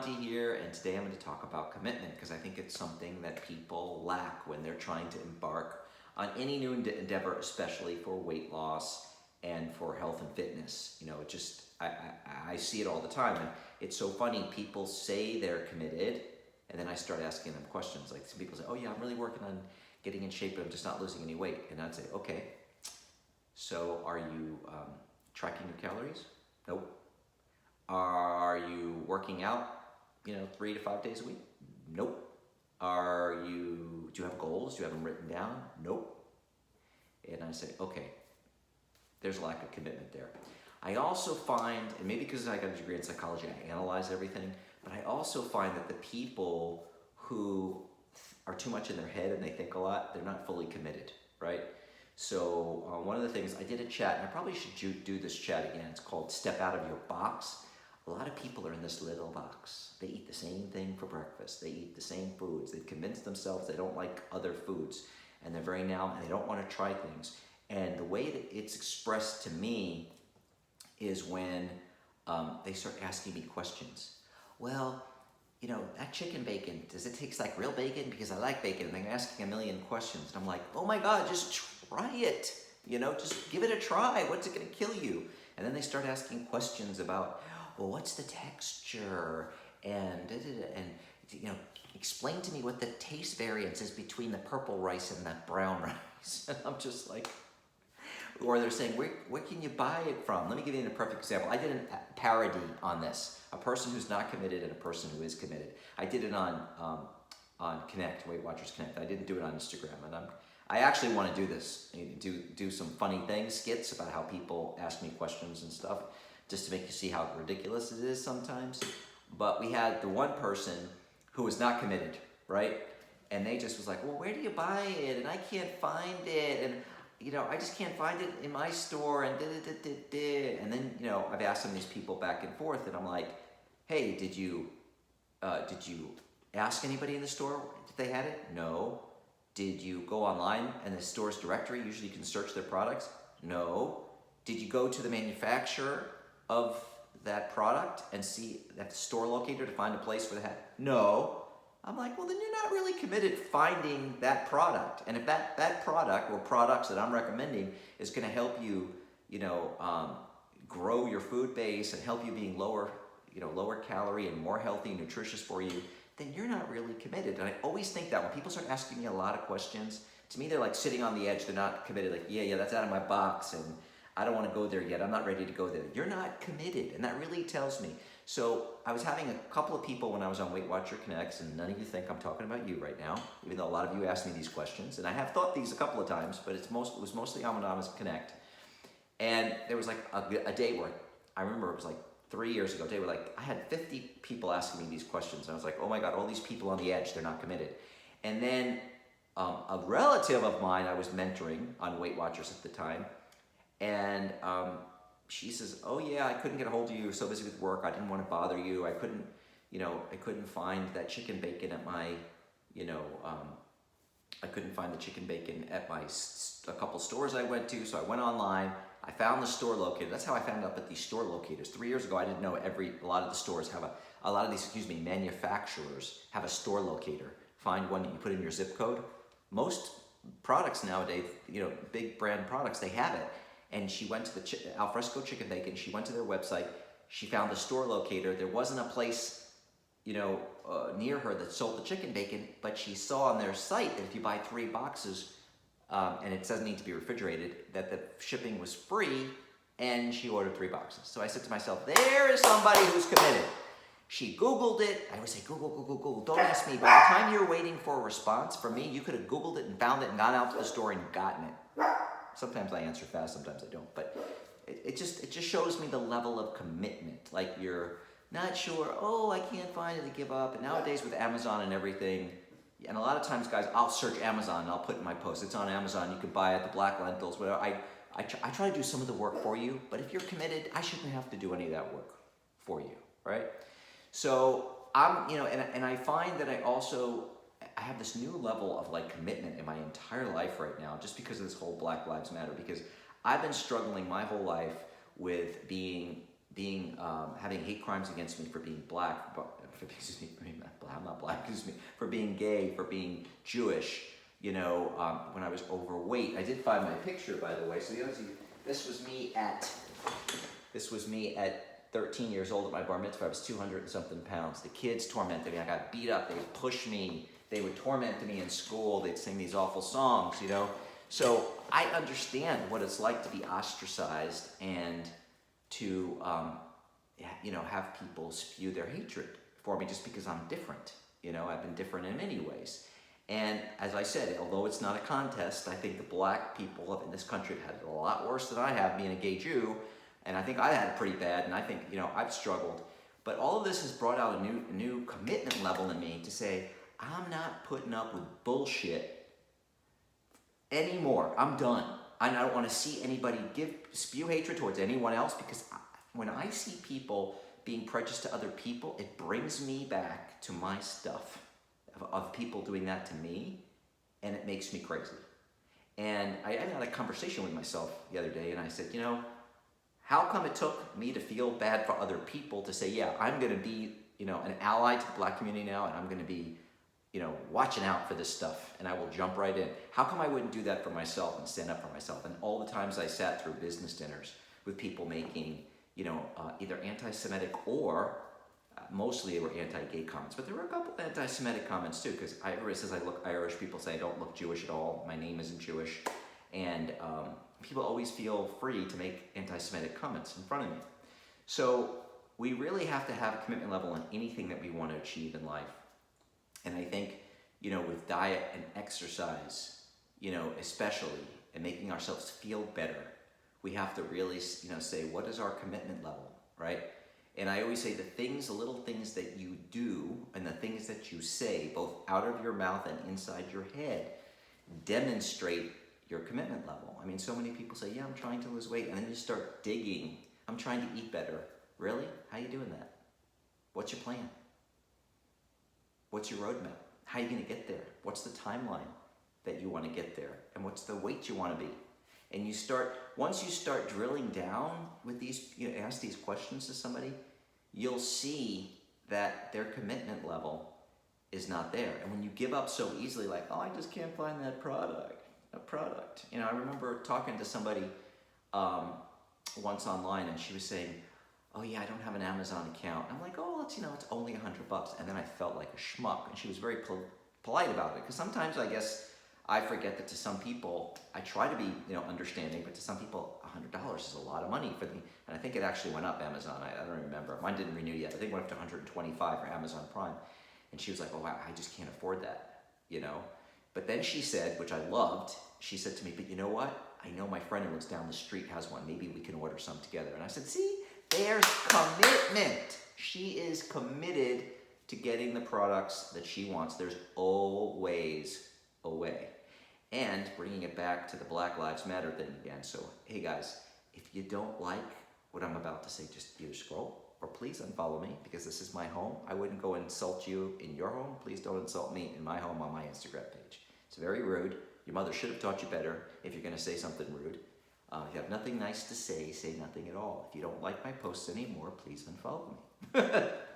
Monty here, and today I'm going to talk about commitment because I think it's something that people lack when they're trying to embark on any new endeavor, especially for weight loss and for health and fitness. You know, it just, I see it all the time, and it's so funny. People say they're committed, and then I start asking them questions. Like some people say, oh yeah, I'm really working on getting in shape, but I'm just not losing any weight. And I'd say, okay, so are you tracking your calories? Nope. Are you working out, 3 to 5 days a week? Nope. Do you have goals? Do you have them written down? Nope. And I say, okay, there's a lack of commitment there. I also find, and maybe because I got a degree in psychology, I analyze everything, but I also find that the people who are too much in their head and they think a lot, they're not fully committed, right? So one of the things, I did a chat, and I probably should do this chat again. It's called Step Out of Your Box. A lot of people are in this little box. They eat the same thing for breakfast. They eat the same foods. They've convinced themselves they don't like other foods, and they're very now, and they don't want to try things. And the way that it's expressed to me is when they start asking me questions. Well, that chicken bacon, does it taste like real bacon? Because I like bacon. And they're asking a million questions. And I'm like, oh my God, just try it. Just give it a try. What's it going to kill you? And then they start asking questions about, well, what's the texture? And explain to me what the taste variance is between the purple rice and the brown rice. And I'm just like, or they're saying, where can you buy it from? Let me give you a perfect example. I did a parody on this. A person who's not committed and a person who is committed. I did it on Connect, Weight Watchers Connect. I didn't do it on Instagram. And I actually want to do this, do some funny things, skits about how people ask me questions and stuff, just to make you see how ridiculous it is sometimes. But we had the one person who was not committed, right? And they just was like, well, where do you buy it? And I can't find it. And I just can't find it in my store, and And then, I've asked some of these people back and forth, and I'm like, hey, did you ask anybody in the store if they had it? No. Did you go online and the store's directory, usually you can search their products? No. Did you go to the manufacturer of that product and see that store locator to find a place where they had? No. I'm like, well, then you're not really committed finding that product. And if that product or products that I'm recommending is going to help you, grow your food base and help you being lower calorie and more healthy and nutritious for you, then you're not really committed. And I always think that when people start asking me a lot of questions, to me, they're like sitting on the edge. They're not committed. Like, yeah, that's out of my box, and I don't want to go there yet. I'm not ready to go there. You're not committed, and that really tells me. So I was having a couple of people when I was on Weight Watcher Connects, and none of you think I'm talking about you right now, even though a lot of you asked me these questions. And I have thought these a couple of times, but it was mostly on Connect. And there was like a day where, I remember it was like 3 years ago, a day where like I had 50 people asking me these questions. And I was like, oh my God, all these people on the edge, they're not committed. And then a relative of mine I was mentoring on Weight Watchers at the time, and she says, oh yeah, I couldn't get a hold of you. You were so busy with work. I didn't want to bother you. I couldn't find that chicken bacon at my, I couldn't find the chicken bacon at a couple stores I went to. So I went online. I found the store locator. That's how I found out at these store locators. 3 years ago, I didn't know a lot of the stores have a lot of these, manufacturers have a store locator. Find one that you put in your zip code. Most products nowadays, big brand products, they have it. And she went to the Alfresco Chicken Bacon. She went to their website. She found the store locator. There wasn't a place, near her that sold the chicken bacon, but she saw on their site that if you buy 3 boxes, and it doesn't need to be refrigerated, that the shipping was free, and she ordered 3 boxes. So I said to myself, there is somebody who's committed. She Googled it. I always say, Google. Don't ask me. By the time you're waiting for a response from me, you could have Googled it and found it and gone out to the store and gotten it. Sometimes I answer fast, sometimes I don't. But it just shows me the level of commitment. Like you're not sure, oh, I can't find it, to give up. And nowadays with Amazon and everything, and a lot of times, guys, I'll search Amazon and I'll put in my post. It's on Amazon. You can buy it, the black lentils, whatever. I try to do some of the work for you, but if you're committed, I shouldn't have to do any of that work for you, right? So I'm, and I find that I have this new level of like commitment in my entire life right now, just because of this whole Black Lives Matter, because I've been struggling my whole life with being being having hate crimes against me for being black, excuse me, I'm not black, excuse me, for being gay, for being Jewish. You know, when I was overweight, I did find my picture, by the way. So this was me at 13 years old at my bar mitzvah. I was 200 and something pounds. The kids tormented me. I got beat up. They would push me. They would torment me in school. They'd sing these awful songs, you know. So I understand what it's like to be ostracized and to, you know, have people spew their hatred for me just because I'm different. You know, I've been different in many ways. And as I said, although it's not a contest, I think the black people in this country have had it a lot worse than I have, being a gay Jew. And I think I had it pretty bad, and I think, you know, I've struggled. But all of this has brought out a new commitment level in me to say, I'm not putting up with bullshit anymore. I'm done. I don't want to see anybody spew hatred towards anyone else, because when I see people being prejudiced to other people, it brings me back to my stuff of people doing that to me, and it makes me crazy. And I had a conversation with myself the other day, and I said, you know, how come it took me to feel bad for other people to say, yeah, I'm going to be, you know, an ally to the black community now, and I'm going to be, you know, watching out for this stuff, and I will jump right in. How come I wouldn't do that for myself and stand up for myself? And all the times I sat through business dinners with people making, you know, either anti-Semitic or mostly they were anti-gay comments, but there were a couple of anti-Semitic comments too, because everybody says I look Irish. People say I don't look Jewish at all. My name isn't Jewish. And people always feel free to make anti-Semitic comments in front of me. So we really have to have a commitment level on anything that we want to achieve in life. And I think, you know, with diet and exercise, you know, especially, and making ourselves feel better, we have to really, you know, say, what is our commitment level, right? And I always say the little things that you do and the things that you say, both out of your mouth and inside your head, demonstrate your commitment level. I mean, so many people say, yeah, I'm trying to lose weight, and then you start digging. I'm trying to eat better. Really? How are you doing that? What's your plan? What's your roadmap? How are you going to get there? What's the timeline that you want to get there? And what's the weight you want to be? And once you start drilling down with these, you know, ask these questions to somebody, you'll see that their commitment level is not there. And when you give up so easily, like, oh, I just can't find that product. You know, I remember talking to somebody once online, and she was saying, oh yeah, I don't have an Amazon account. I'm like, oh, it's only $100. And then I felt like a schmuck. And she was very polite about it, because sometimes I guess I forget that to some people, I try to be, you know, understanding, but to some people, $100 is a lot of money for them. And I think it actually went up, Amazon. I don't remember. Mine didn't renew yet. I think it went up to 125 for Amazon Prime. And she was like, oh, I just can't afford that, you know. But then she said, which I loved, she said to me, but you know what? I know my friend who lives down the street has one. Maybe we can order some together. And I said, see, there's commitment. She is committed to getting the products that she wants. There's always a way. And bringing it back to the Black Lives Matter thing again. So, hey guys, if you don't like what I'm about to say, just either scroll or please unfollow me, because this is my home. I wouldn't go insult you in your home. Please don't insult me in my home on my Instagram page. It's very rude. Your mother should have taught you better if you're going to say something rude. If you have nothing nice to say nothing at all. If you don't like my posts anymore, please unfollow me.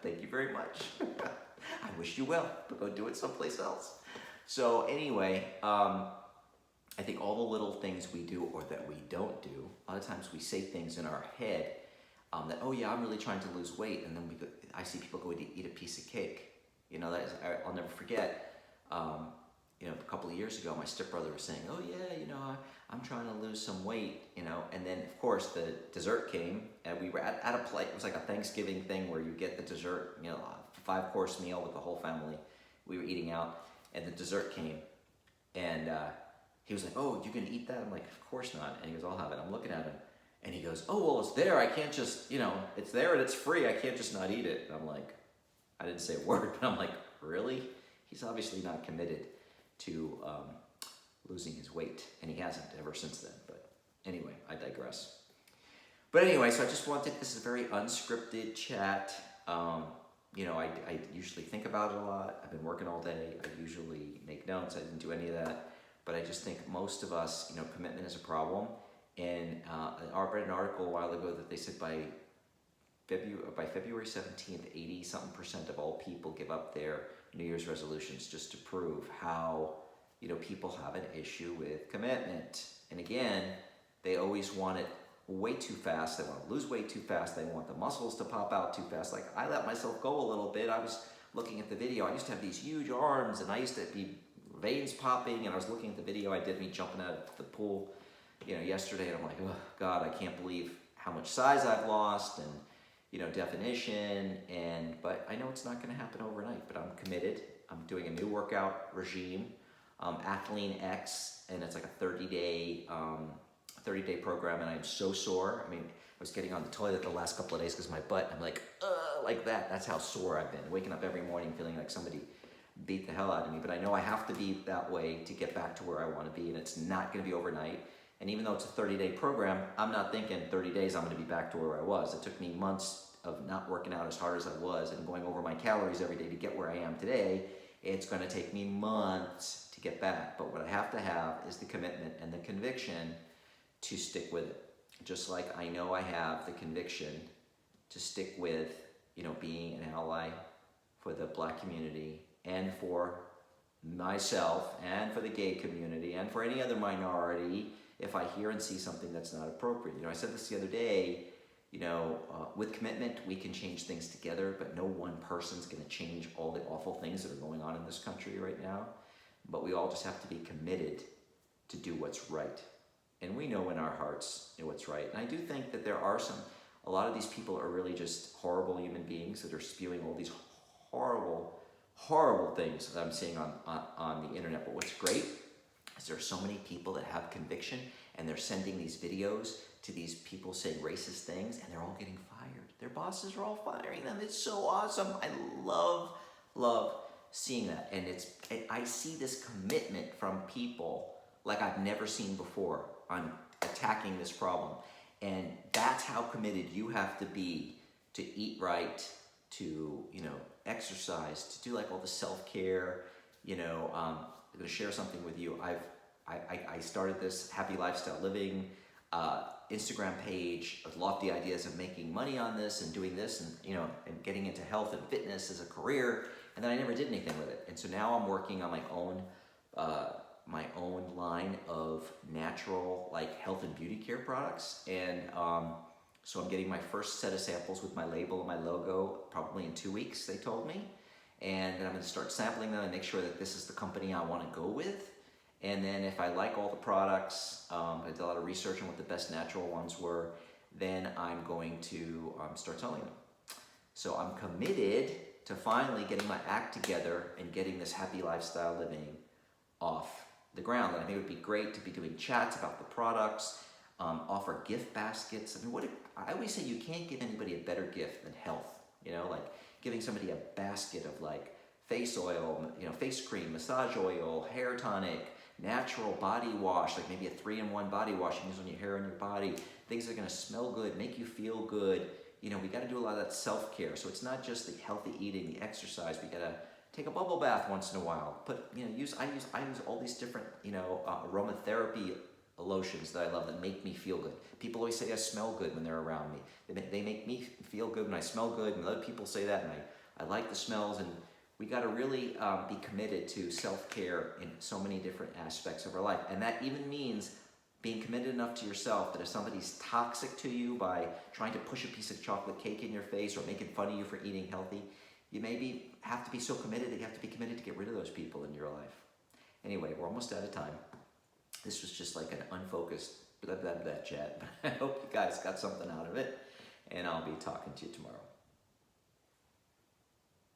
Thank you very much. I wish you well, but go do it someplace else. So anyway, I think all the little things we do or that we don't do, a lot of times we say things in our head that, oh yeah, I'm really trying to lose weight, and then I see people go to eat a piece of cake. You know, I'll never forget. You know, a couple of years ago, my stepbrother was saying, oh yeah, you know, I'm trying to lose some weight, you know, and then of course the dessert came, and we were at a plate. It was like a Thanksgiving thing where you get the dessert, you know, a 5-course meal with the whole family. We were eating out, and the dessert came, and he was like, oh, you gonna eat that? I'm like, of course not. And he goes, I'll have it. I'm looking at him, and he goes, oh, well, it's there. I can't just, you know, it's there and it's free. I can't just not eat it. And I'm like, I didn't say a word, but I'm like, really? He's obviously not committed to losing his weight, and he hasn't ever since then. But anyway, I digress. But anyway, so I just wanted, this is a very unscripted chat. You know, I usually think about it a lot. I've been working all day. I usually make notes. I didn't do any of that. But I just think most of us, you know, commitment is a problem. And I read an article a while ago that they said by by February 17th, 80-something% of all people give up their New Year's resolutions, just to prove how, people have an issue with commitment. And again, they always want it way too fast. They want to lose weight too fast. They want the muscles to pop out too fast. Like, I let myself go a little bit. I was looking at the video. I used to have these huge arms, and I used to be veins popping, and I was looking at the video I did me jumping out of the pool, yesterday, and I'm like, oh God, I can't believe how much size I've lost, and definition, but I know it's not going to happen overnight, but I'm committed. I'm doing a new workout regime, Athlean X, and it's like a 30-day program, and I'm so sore. I mean, I was getting on the toilet the last couple of days because my butt, I'm like that. That's how sore I've been. Waking up every morning feeling like somebody beat the hell out of me, but I know I have to be that way to get back to where I want to be, and it's not going to be overnight. And even though it's a 30-day program, I'm not thinking 30 days I'm going to be back to where I was. It took me months of not working out as hard as I was and going over my calories every day to get where I am today. It's going to take me months to get back. But what I have to have is the commitment and the conviction to stick with it. Just like I know I have the conviction to stick with, being an ally for the Black community and for myself and for the gay community and for any other minority if I hear and see something that's not appropriate. I said this the other day, with commitment, we can change things together, but no one person's going to change all the awful things that are going on in this country right now. But we all just have to be committed to do what's right. And we know in our hearts what's right. And I do think that a lot of these people are really just horrible human beings that are spewing all these horrible, horrible things that I'm seeing on the internet. But what's great is there are so many people that have conviction, and they're sending these videos to these people saying racist things, and they're all getting fired. Their bosses are all firing them. It's so awesome. I love seeing that. And I see this commitment from people like I've never seen before on attacking this problem. And that's how committed you have to be to eat right, to exercise, to do like all the self-care. I'm going to share something with you. I started this Happy Lifestyle Living Instagram page with lofty ideas of making money on this and doing this and and getting into health and fitness as a career, and then I never did anything with it. And so now I'm working on my own line of natural health and beauty care products, and so I'm getting my first set of samples with my label and my logo probably in 2 weeks, they told me. And then I'm going to start sampling them and make sure that this is the company I want to go with. And then if I like all the products, I did a lot of research on what the best natural ones were, then I'm going to start selling them. So I'm committed to finally getting my act together and getting this Happy Lifestyle Living off the ground. And I think it would be great to be doing chats about the products, offer gift baskets. I mean, I always say you can't give anybody a better gift than health. Giving somebody a basket of face oil, face cream, massage oil, hair tonic, natural body wash, like maybe a 3-in-1 body wash you can use on your hair and your body, things that are going to smell good, make you feel good. We got to do a lot of that self-care. So it's not just the healthy eating, the exercise. We got to take a bubble bath once in a while. I use all these different, aromatherapy lotions that I love that make me feel good. People always say I smell good when they're around me. They make me feel good when I smell good, and other people say that, and I like the smells. And we got to really be committed to self-care in so many different aspects of our life. And that even means being committed enough to yourself that if somebody's toxic to you by trying to push a piece of chocolate cake in your face or making fun of you for eating healthy, you maybe have to be so committed that you have to be committed to get rid of those people in your life. Anyway, we're almost out of time. This was just like an unfocused blah, blah, blah chat. I hope you guys got something out of it, and I'll be talking to you tomorrow.